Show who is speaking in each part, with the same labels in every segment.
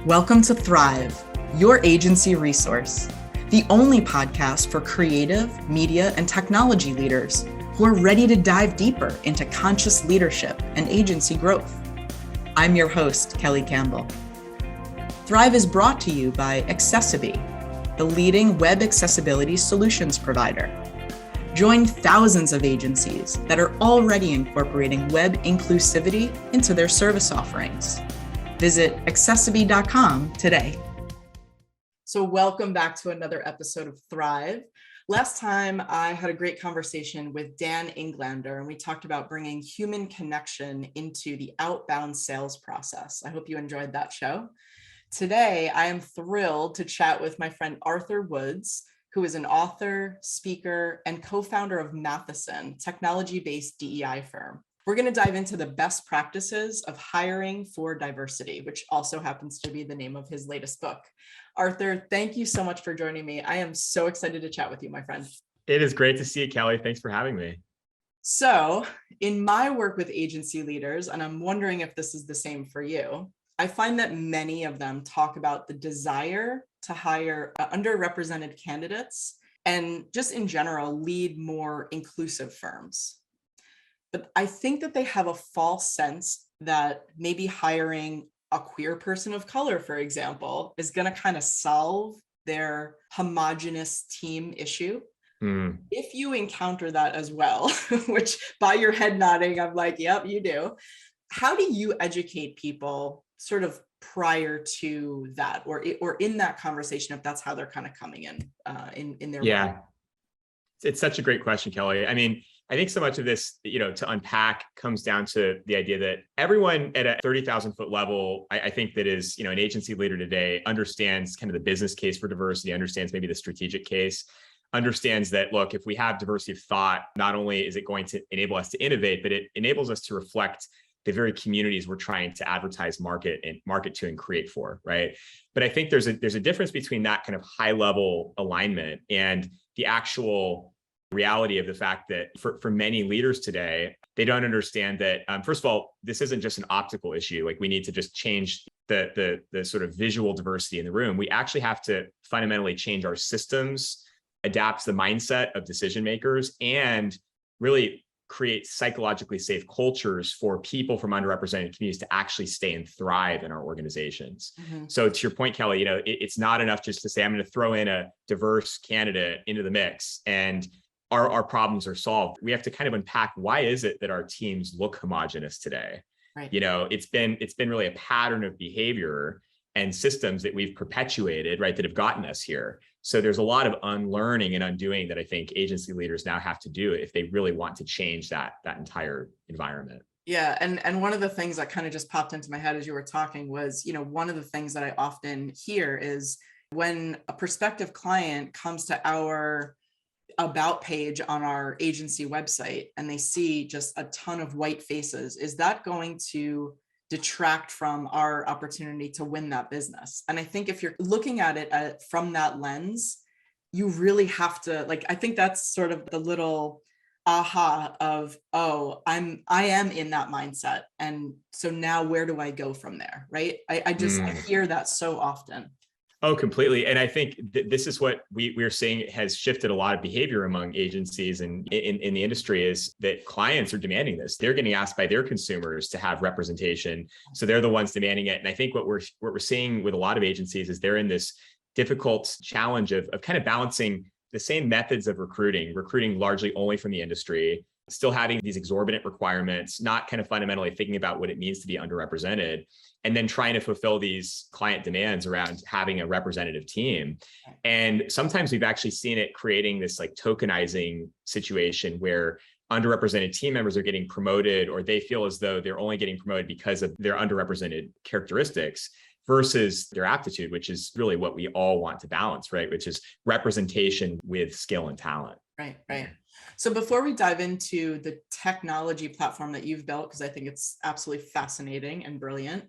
Speaker 1: Welcome to Thrive, your agency resource, the only podcast for creative, media, and technology leaders who are ready to dive deeper into conscious leadership and agency growth. I'm your host, Kelly Campbell. Thrive is brought to you by Accessiby, the leading web accessibility solutions provider. Join thousands of agencies that are already incorporating web inclusivity into their service offerings. Visit accessiby.com today. So welcome back to another episode of Thrive. Last time I had a great conversation with Dan Englander, and we talked about bringing human connection into the outbound sales process. I hope you enjoyed that show. Today, I am thrilled to chat with my friend Arthur Woods, who is an author, speaker, and co-founder of Matheson, technology-based DEI firm. We're going to dive into the best practices of hiring for diversity, which also happens to be the name of his latest book. Arthur, thank you so much for joining me. I am so excited to chat with you, my friend.
Speaker 2: It is great to see you, Kelly. Thanks for having me.
Speaker 1: So, in my work with agency leaders, and I'm wondering if this is the same for you, I find that many of them talk about the desire to hire underrepresented candidates and just in general lead more inclusive firms. But I think that they have a false sense that maybe hiring a queer person of color, for example, is going to kind of solve their homogenous team issue. If you encounter that as well, which by your head nodding, I'm like, yep, you do. How do you educate people sort of prior to that, or in that conversation, if that's how they're kind of coming in their
Speaker 2: Yeah,
Speaker 1: role?
Speaker 2: it's such a great question, Kelly. I mean, I think so much of this, to unpack comes down to the idea that everyone at a 30,000 foot level, I think that is, an agency leader today understands kind of the business case for diversity, understands maybe the strategic case, understands that, look, if we have diversity of thought, not only is it going to enable us to innovate, but it enables us to reflect the very communities we're trying to advertise, market to, and create for, right? But I think there's a difference between that kind of high level alignment and the actual reality of the fact that for many leaders today, they don't understand that, first of all, this isn't just an optical issue. Like, we need to just change the sort of visual diversity in the room. We actually have to fundamentally change our systems, adapt the mindset of decision makers, and really create psychologically safe cultures for people from underrepresented communities to actually stay and thrive in our organizations. Mm-hmm. So to your point, Kelly, it's not enough just to say, I'm going to throw in a diverse candidate into the mix and our problems are solved. We have to kind of unpack, why is it that our teams look homogenous today? Right. It's been really a pattern of behavior and systems that we've perpetuated, right, that have gotten us here. So there's a lot of unlearning and undoing that I think agency leaders now have to do if they really want to change that entire environment.
Speaker 1: Yeah, and one of the things that kind of just popped into my head as you were talking was, one of the things that I often hear is when a prospective client comes to our about page on our agency website and they see just a ton of white faces, is that going to detract from our opportunity to win that business? And I think if you're looking at it from that lens, you really have to, I think that's sort of the little aha of, oh, I am in that mindset. And so now where do I go from there? Right. I hear that so often.
Speaker 2: Oh, completely. And I think this is what we're seeing has shifted a lot of behavior among agencies and in the industry, is that clients are demanding this. They're getting asked by their consumers to have representation. So they're the ones demanding it. And I think what we're seeing with a lot of agencies is they're in this difficult challenge of kind of balancing the same methods of recruiting largely only from the industry, still having these exorbitant requirements, not kind of fundamentally thinking about what it means to be underrepresented, and then trying to fulfill these client demands around having a representative team. And sometimes we've actually seen it creating this tokenizing situation where underrepresented team members are getting promoted, or they feel as though they're only getting promoted because of their underrepresented characteristics versus their aptitude, which is really what we all want to balance, right? Which is representation with skill and talent.
Speaker 1: Right. So before we dive into the technology platform that you've built, because I think it's absolutely fascinating and brilliant,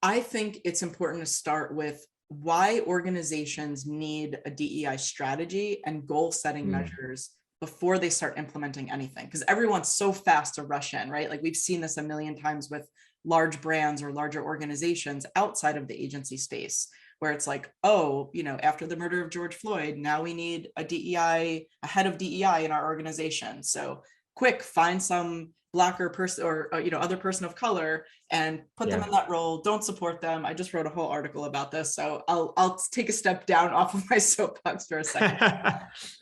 Speaker 1: I think it's important to start with why organizations need a DEI strategy and goal setting measures before they start implementing anything. Because everyone's so fast to rush in, right? We've seen this a million times with large brands or larger organizations outside of the agency space, where it's like, oh, after the murder of George Floyd, now we need a head of DEI in our organization. So quick, find some Blacker person or other person of color and put them in that role. Don't support them. I just wrote a whole article about this, so I'll take a step down off of my soapbox for a second.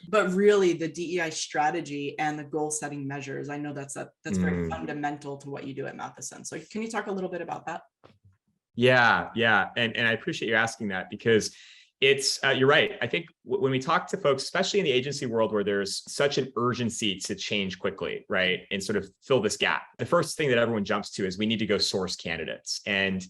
Speaker 1: But really, the DEI strategy and the goal setting measures, I know that's very fundamental to what you do at Matheson. So can you talk a little bit about that?
Speaker 2: Yeah. And I appreciate you asking that, because it's, you're right. I think when we talk to folks, especially in the agency world where there's such an urgency to change quickly, right, and sort of fill this gap, the first thing that everyone jumps to is we need to go source candidates. And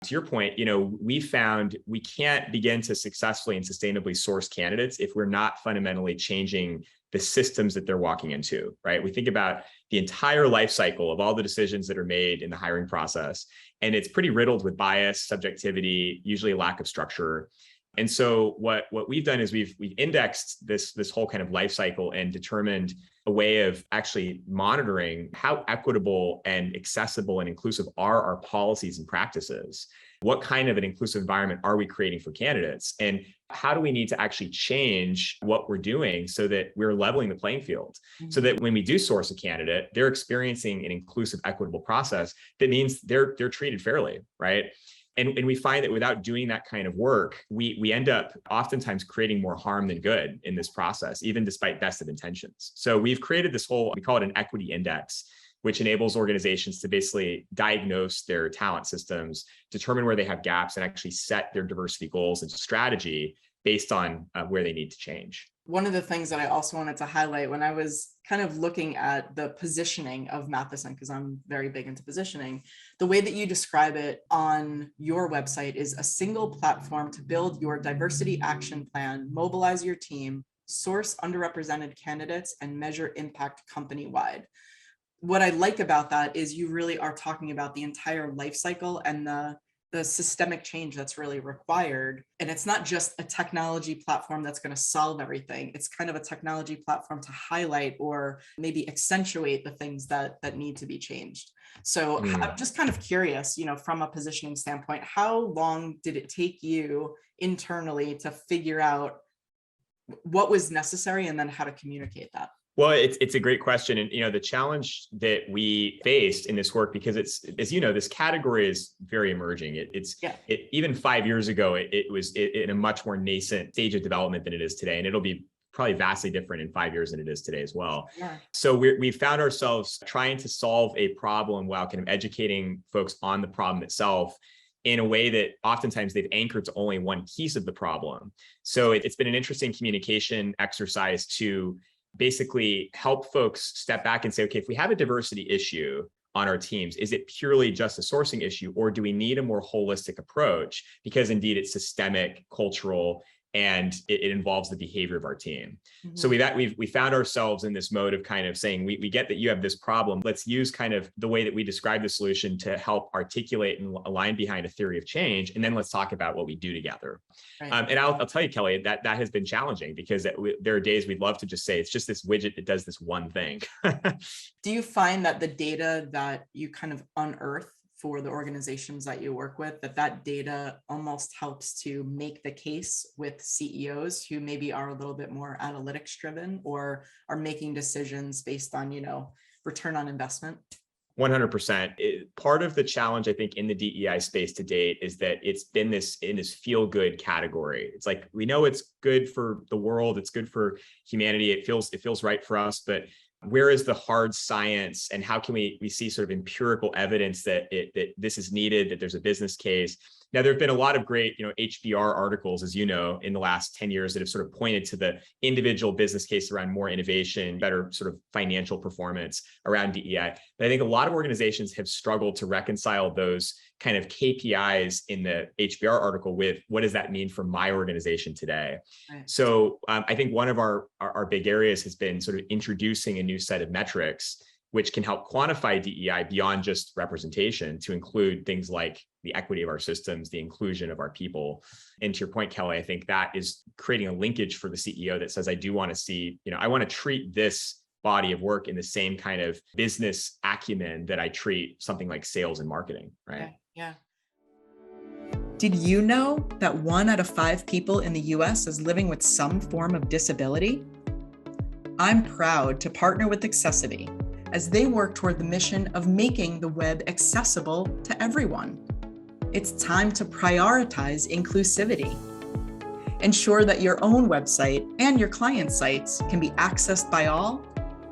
Speaker 2: to your point, we found we can't begin to successfully and sustainably source candidates if we're not fundamentally changing the systems that they're walking into, right? We think about the entire life cycle of all the decisions that are made in the hiring process, and it's pretty riddled with bias, subjectivity, usually a lack of structure. And so what we've done is we've indexed this whole kind of life cycle and determined a way of actually monitoring how equitable and accessible and inclusive are our policies and practices. What kind of an inclusive environment are we creating for candidates? And how do we need to actually change what we're doing so that we're leveling the playing field? So that when we do source a candidate, they're experiencing an inclusive, equitable process that means they're treated fairly, right? And we find that without doing that kind of work, we end up oftentimes creating more harm than good in this process, even despite best of intentions. So we've created this whole, we call it an equity index, which enables organizations to basically diagnose their talent systems, determine where they have gaps, and actually set their diversity goals and strategy based on where they need to change.
Speaker 1: One of the things that I also wanted to highlight when I was kind of looking at the positioning of Matheson, because I'm very big into positioning, the way that you describe it on your website is a single platform to build your diversity action plan, mobilize your team, source underrepresented candidates, and measure impact company-wide. What I like about that is you really are talking about the entire life cycle and the systemic change that's really required. And it's not just a technology platform that's going to solve everything. It's kind of a technology platform to highlight or maybe accentuate the things that need to be changed. So I'm just kind of curious, from a positioning standpoint, how long did it take you internally to figure out what was necessary and then how to communicate that?
Speaker 2: Well, it's a great question. And, the challenge that we faced in this work, because it's, as you know, this category is very emerging. Even 5 years ago, it was in a much more nascent stage of development than it is today. And it'll be probably vastly different in 5 years than it is today as well.
Speaker 1: Yeah.
Speaker 2: So we found ourselves trying to solve a problem while kind of educating folks on the problem itself in a way that oftentimes they've anchored to only one piece of the problem. So it's been an interesting communication exercise to basically help folks step back and say, okay, if we have a diversity issue on our teams, is it purely just a sourcing issue, or do we need a more holistic approach? Because indeed it's systemic, cultural, and it involves the behavior of our team. So we found ourselves in this mode of kind of saying, we get that you have this problem. Let's use kind of the way that we describe the solution to help articulate and align behind a theory of change. And then let's talk about what we do together. Right. And I'll tell you, Kelly, that has been challenging, because there are days we'd love to just say, it's just this widget that does this one thing.
Speaker 1: Do you find that the data that you kind of unearth for the organizations that you work with, that data almost helps to make the case with CEOs who maybe are a little bit more analytics driven or are making decisions based on, return on investment?
Speaker 2: 100%. Part of the challenge, I think, in the DEI space to date is that it's been in this feel good category. It's like, we know it's good for the world, it's good for humanity, it feels right for us, but where is the hard science, and how can we see sort of empirical evidence that this is needed, that there's a business case? Now, there have been a lot of great, HBR articles, as you know, in the last 10 years that have sort of pointed to the individual business case around more innovation, better sort of financial performance around DEI. But I think a lot of organizations have struggled to reconcile those kind of KPIs in the HBR article with what does that mean for my organization today? Right. So I think one of our big areas has been sort of introducing a new set of metrics which can help quantify DEI beyond just representation to include things like the equity of our systems, the inclusion of our people. And to your point, Kelly, I think that is creating a linkage for the CEO that says, I do want to see, I want to treat this body of work in the same kind of business acumen that I treat something like sales and marketing, right?
Speaker 1: Yeah. Did you know that 1 out of 5 people in the US is living with some form of disability? I'm proud to partner with Accessity as they work toward the mission of making the web accessible to everyone. It's time to prioritize inclusivity. Ensure that your own website and your client sites can be accessed by all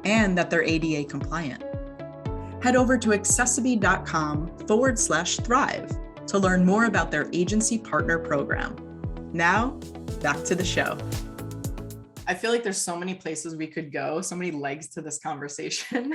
Speaker 1: and that they're ADA compliant. Head over to accessity.com/thrive to learn more about their agency partner program. Now, back to the show. I feel like there's so many places we could go, so many legs to this conversation.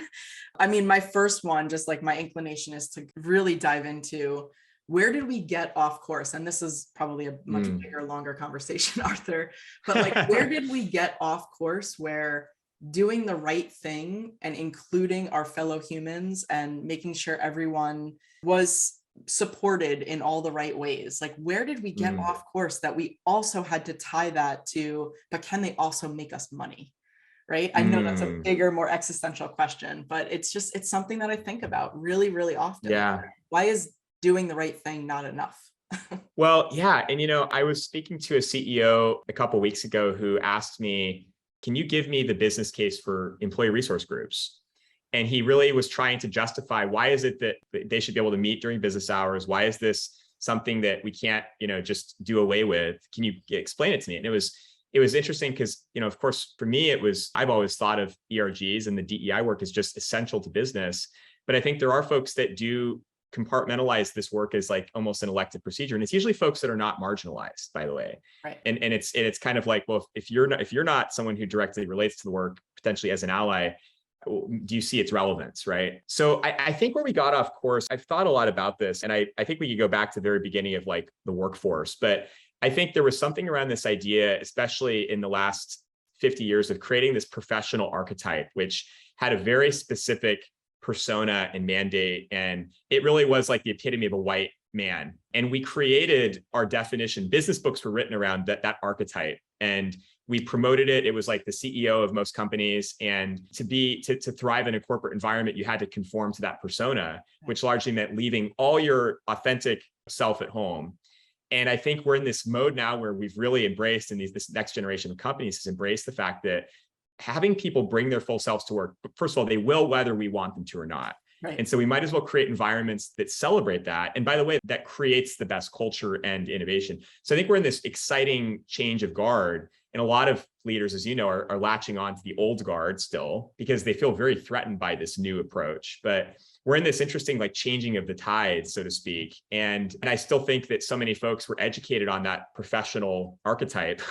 Speaker 1: I mean, my first one, just like my inclination is to really dive into where did we get off course? And this is probably a much bigger, longer conversation, Arthur, but like, where did we get off course where doing the right thing and including our fellow humans and making sure everyone was supported in all the right ways? Like, where did we get off course that we also had to tie that to, but can they also make us money? Right? I know that's a bigger, more existential question, but it's something that I think about really, really often.
Speaker 2: Yeah.
Speaker 1: Why is doing the right thing not enough?
Speaker 2: Well, yeah. And, I was speaking to a CEO a couple of weeks ago who asked me, can you give me the business case for employee resource groups? And he really was trying to justify, why is it that they should be able to meet during business hours? Why is this something that we can't, just do away with? Can you explain it to me? And it was interesting because, of course, for me, I've always thought of ERGs and the DEI work as just essential to business. But I think there are folks that do compartmentalize this work as like almost an elective procedure. And it's usually folks that are not marginalized, by the way.
Speaker 1: Right.
Speaker 2: And it's kind of like, well, if you're not someone who directly relates to the work, potentially as an ally, do you see its relevance, right? So I think where we got off course, I've thought a lot about this, and I think we could go back to the very beginning of like the workforce, but I think there was something around this idea, especially in the last 50 years, of creating this professional archetype, which had a very specific persona and mandate. And it really was like the epitome of a white man. And we created our definition. Business books were written around that archetype. And we promoted it. It was like the CEO of most companies. And to thrive in a corporate environment, you had to conform to that persona, which largely meant leaving all your authentic self at home. And I think we're in this mode now where we've really embraced, and this next generation of companies has embraced the fact that having people bring their full selves to work, first of all, they will whether we want them to or not.
Speaker 1: Right.
Speaker 2: And so we might as well create environments that celebrate that. And by the way, that creates the best culture and innovation. So I think we're in this exciting change of guard. And a lot of leaders, as you know, are latching on to the old guard still because they feel very threatened by this new approach. But we're in this interesting like changing of the tides, so to speak. And I still think that so many folks were educated on that professional archetype.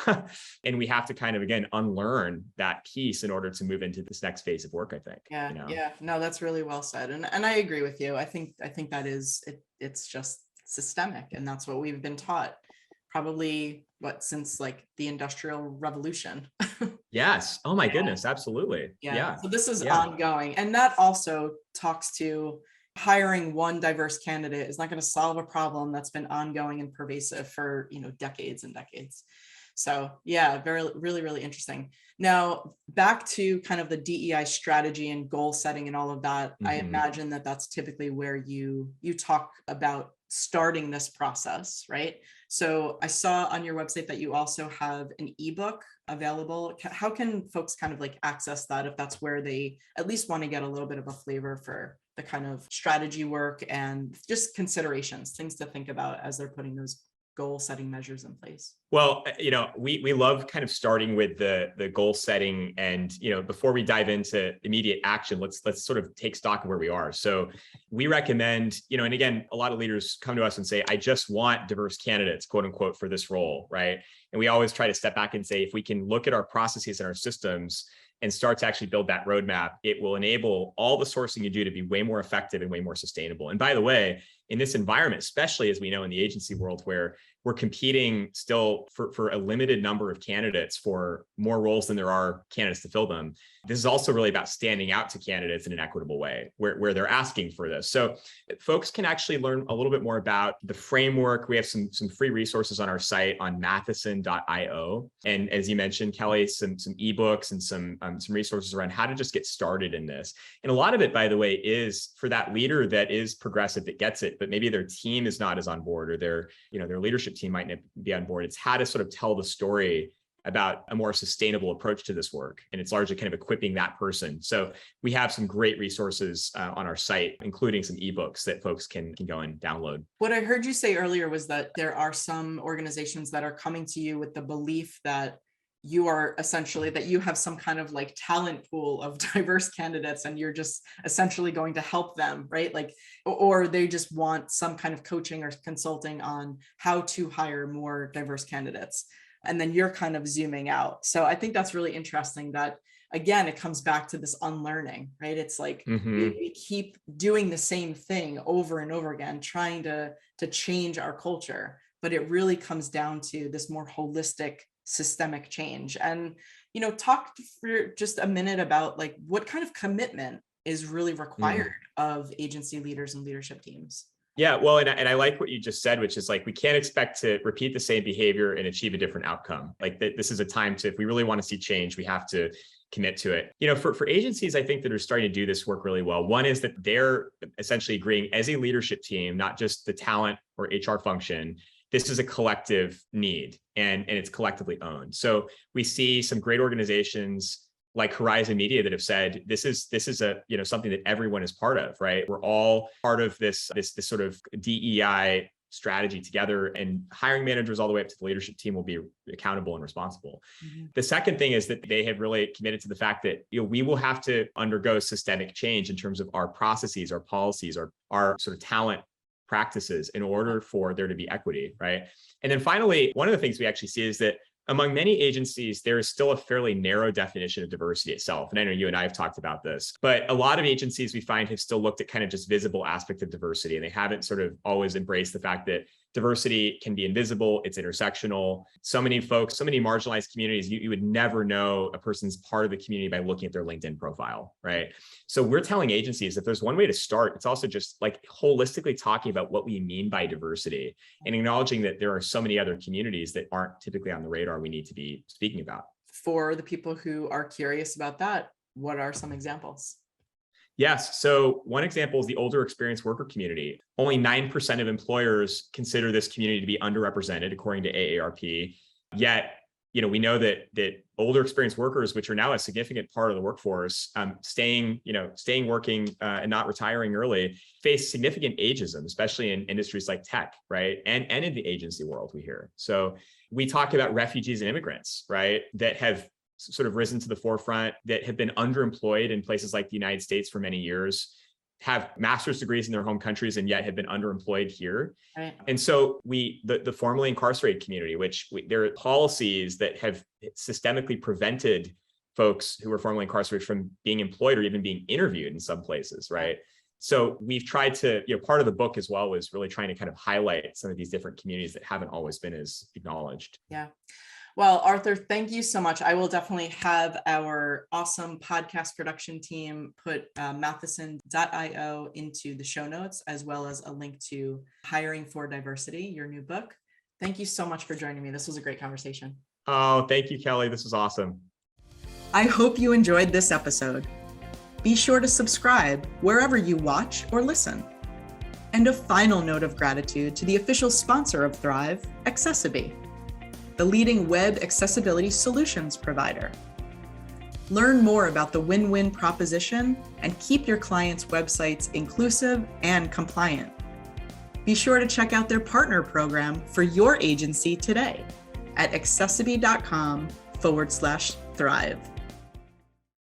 Speaker 2: And we have to kind of, again, unlearn that piece in order to move into this next phase of work, I think.
Speaker 1: Yeah. No, that's really well said. And I agree with you. I think that is, it's just systemic. And that's what we've been taught probably since like the Industrial Revolution.
Speaker 2: Yes. Oh my goodness. Absolutely. Yeah.
Speaker 1: So this is ongoing. And that also talks to hiring one diverse candidate is not going to solve a problem that's been ongoing and pervasive for, decades and decades. So yeah, really, really interesting. Now back to kind of the DEI strategy and goal setting and all of that. I imagine that that's typically where you talk about starting this process, right? So I saw on your website that you also have an ebook available. How can folks kind of like access that if that's where they at least want to get a little bit of a flavor for the kind of strategy work and just considerations, things to think about as they're putting those goal setting measures in place?
Speaker 2: Well, we love kind of starting with the goal setting, and before we dive into immediate action, let's sort of take stock of where we are. So we recommend, and again, a lot of leaders come to us and say, I just want diverse candidates, quote unquote, for this role, right? And we always try to step back and say, if we can look at our processes and our systems and start to actually build that roadmap, it will enable all the sourcing you do to be way more effective and way more sustainable. And by the way, in this environment, especially as we know in the agency world where we're competing still for a limited number of candidates for more roles than there are candidates to fill them. This is also really about standing out to candidates in an equitable way where they're asking for this. So folks can actually learn a little bit more about the framework. We have some free resources on our site on matheson.io. And as you mentioned, Kelly, some ebooks and some resources around how to just get started in this. And a lot of it, by the way, is for that leader that is progressive, that gets it, but maybe their team is not as on board, or their leadership team might not be on board. It's how to sort of tell the story about a more sustainable approach to this work. And it's largely kind of equipping that person. So we have some great resources on our site, including some ebooks that folks can go and download.
Speaker 1: What I heard you say earlier was that there are some organizations that are coming to you with the belief that you are essentially, that you have some kind of like talent pool of diverse candidates and you're just essentially going to help them, right? Like, or they just want some kind of coaching or consulting on how to hire more diverse candidates. And then you're kind of zooming out. So I think that's really interesting that, again, it comes back to this unlearning, right? It's like we keep doing the same thing over and over again, trying to change our culture, but it really comes down to this more holistic systemic change. And, talk for just a minute about like what kind of commitment is really required of agency leaders and leadership teams.
Speaker 2: Yeah, well, and I like what you just said, which is like, we can't expect to repeat the same behavior and achieve a different outcome. Like this is a time to, if we really want to see change, we have to commit to it. For agencies, I think that are starting to do this work really well. One is that they're essentially agreeing as a leadership team, not just the talent or HR function. This is a collective need and it's collectively owned. So we see some great organizations like Horizon Media that have said, this is a, something that everyone is part of, right? We're all part of this sort of DEI strategy together, and hiring managers all the way up to the leadership team will be accountable and responsible. The second thing is that they have really committed to the fact that we will have to undergo systemic change in terms of our processes, our policies, our sort of talent practices in order for there to be equity, right? And then finally, one of the things we actually see is that among many agencies, there is still a fairly narrow definition of diversity itself. And I know you and I have talked about this, but a lot of agencies we find have still looked at kind of just visible aspect of diversity. And they haven't sort of always embraced the fact that diversity can be invisible, it's intersectional. So many folks, so many marginalized communities, you would never know a person's part of the community by looking at their LinkedIn profile, right? So we're telling agencies that there's one way to start. It's also just like holistically talking about what we mean by diversity and acknowledging that there are so many other communities that aren't typically on the radar we need to be speaking about.
Speaker 1: For the people who are curious about that, what are some examples?
Speaker 2: Yes. So one example is the older experienced worker community. Only 9% of employers consider this community to be underrepresented, according to AARP. Yet, we know that older experienced workers, which are now a significant part of the workforce, staying working and not retiring early, face significant ageism, especially in industries like tech, right? And in the agency world, we hear. So we talk about refugees and immigrants, right? That have sort of risen to the forefront, that have been underemployed in places like the United States for many years, have master's degrees in their home countries and yet have been underemployed here. Right. And so the formerly incarcerated community, there are policies that have systemically prevented folks who were formerly incarcerated from being employed or even being interviewed in some places, right? So we've tried to, part of the book as well was really trying to kind of highlight some of these different communities that haven't always been as acknowledged.
Speaker 1: Yeah. Well, Arthur, thank you so much. I will definitely have our awesome podcast production team put matheson.io into the show notes, as well as a link to Hiring for Diversity, your new book. Thank you so much for joining me. This was a great conversation.
Speaker 2: Oh, thank you, Kelly. This was awesome.
Speaker 1: I hope you enjoyed this episode. Be sure to subscribe wherever you watch or listen. And a final note of gratitude to the official sponsor of Thrive, Accessiby, the leading web accessibility solutions provider. Learn more about the win-win proposition and keep your clients' websites inclusive and compliant. Be sure to check out their partner program for your agency today at accessiby.com/thrive.